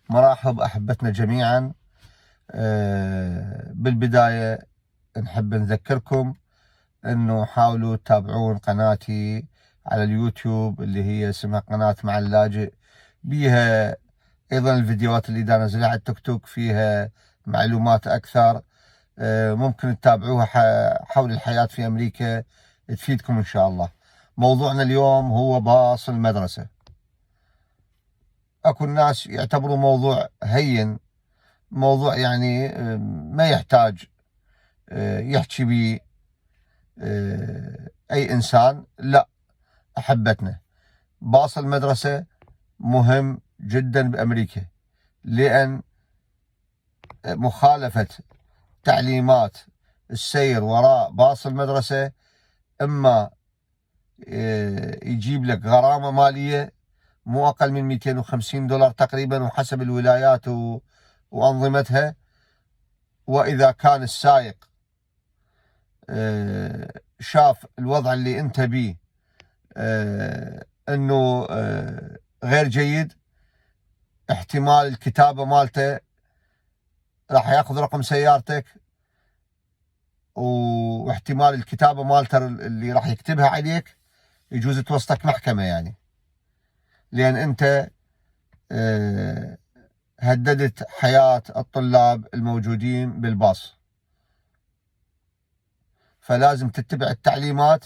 مرحب أحبتنا جميعا. بالبداية نحب نذكركم أنه حاولوا تتابعون قناتي على اليوتيوب اللي هي اسمها قناة مع اللاجئ، بيها أيضا الفيديوهات اللي دا نزلها على التيك توك فيها معلومات أكثر. ممكن تتابعوها حول الحياة في أمريكا، تفيدكم إن شاء الله. موضوعنا اليوم هو باص المدرسة. اكو الناس يعتبروا موضوع هين، موضوع يعني ما يحتاج يحكي به اي انسان. لا احبتنا، باص المدرسة مهم جدا بامريكا، لان مخالفة تعليمات السير وراء باص المدرسة اما يجيب لك غرامة مالية مو أقل من $250 تقريبا، وحسب الولايات وأنظمتها. وإذا كان السائق شاف الوضع اللي أنت بيه أنه غير جيد، احتمال الكتابة مالته راح ياخذ رقم سيارتك، واحتمال الكتابة مالته اللي راح يكتبها عليك يجوز توصلك محكمة، يعني لأن أنت هددت حياة الطلاب الموجودين بالباص. فلازم تتبع التعليمات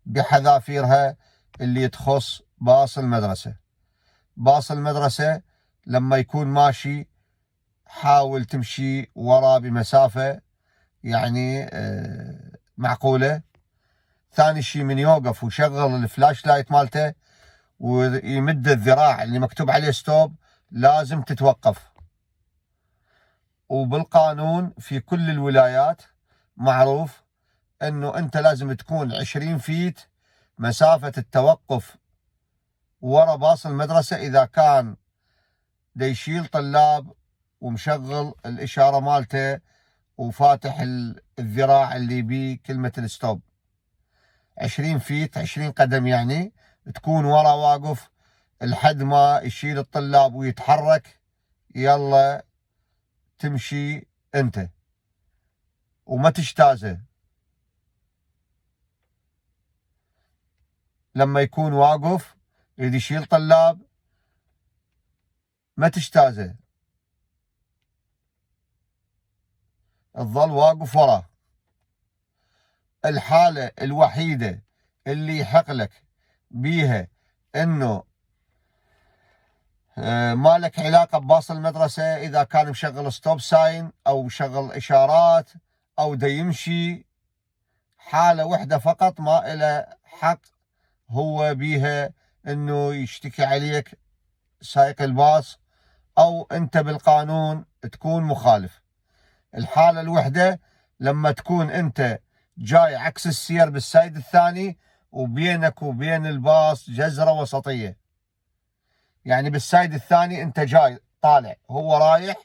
بحذافيرها اللي تخص باص المدرسة. باص المدرسة لما يكون ماشي حاول تمشي وراه بمسافة يعني معقولة. ثاني شيء من يوقف وشغل الفلاش لايت مالته ويمد الذراع اللي مكتوب عليه ستوب، لازم تتوقف. وبالقانون في كل الولايات معروف انه انت لازم تكون 20 فيت مسافة التوقف ورا باص المدرسة اذا كان دا يشيل طلاب ومشغل الاشارة مالته وفاتح الذراع اللي بيه كلمة الستوب. 20 فيت 20 قدم، يعني تكون ورا واقف لحد ما يشيل الطلاب ويتحرك، يلا تمشي انت وما تجتازه. لما يكون واقف يريد يشيل طلاب ما تجتازه، تظل واقف وراه. الحالة الوحيدة اللي يحق لك بيها انه ما لك علاقة بباص المدرسة اذا كان مشغل ستوب ساين او مشغل اشارات او دا يمشي، حالة واحدة فقط ما إله حق هو بيها انه يشتكي عليك سائق الباص او انت بالقانون تكون مخالف. الحالة الوحدة لما تكون انت جاي عكس السير بالسايد الثاني وبينك وبين الباص جزرة وسطية، يعني بالسايد الثاني انت جاي طالع، هو رايح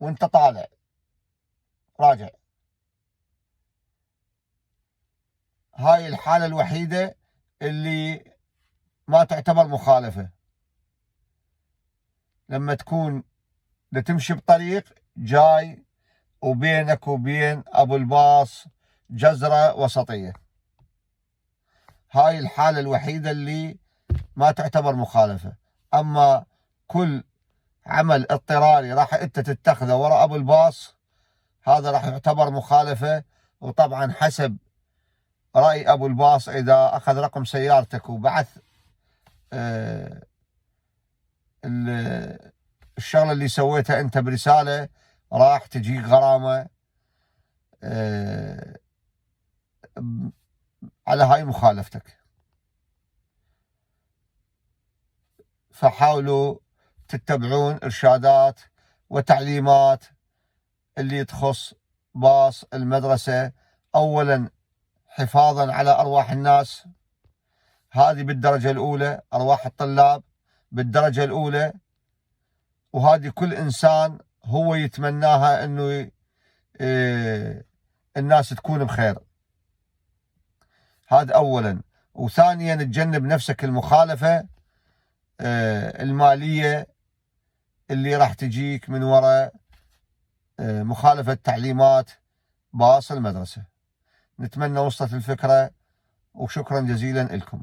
وانت طالع راجع. هاي الحالة الوحيدة اللي ما تعتبر مخالفة. لما تكون تمشي بطريق جاي وبينك وبين ابو الباص جزرة وسطية، هاي الحالة الوحيدة اللي ما تعتبر مخالفة. اما كل عمل اضطراري راح انت تتخذه وراء ابو الباص هذا راح يعتبر مخالفة. وطبعا حسب رأي ابو الباص اذا اخذ رقم سيارتك وبعث الشغلة اللي سويتها انت برسالة، راح تجيك غرامة على هاي مخالفتك. فحاولوا تتبعون إرشادات وتعليمات اللي تخص باص المدرسة، أولا حفاظا على أرواح الناس، هذه بالدرجة الأولى، أرواح الطلاب بالدرجة الأولى، وهذه كل إنسان هو يتمناها أنه الناس تكون بخير. هذا أولا. وثانيا تجنب نفسك المخالفة المالية اللي راح تجيك من وراء مخالفة تعليمات باص المدرسة. نتمنى وصلت الفكرة، وشكرا جزيلا لكم.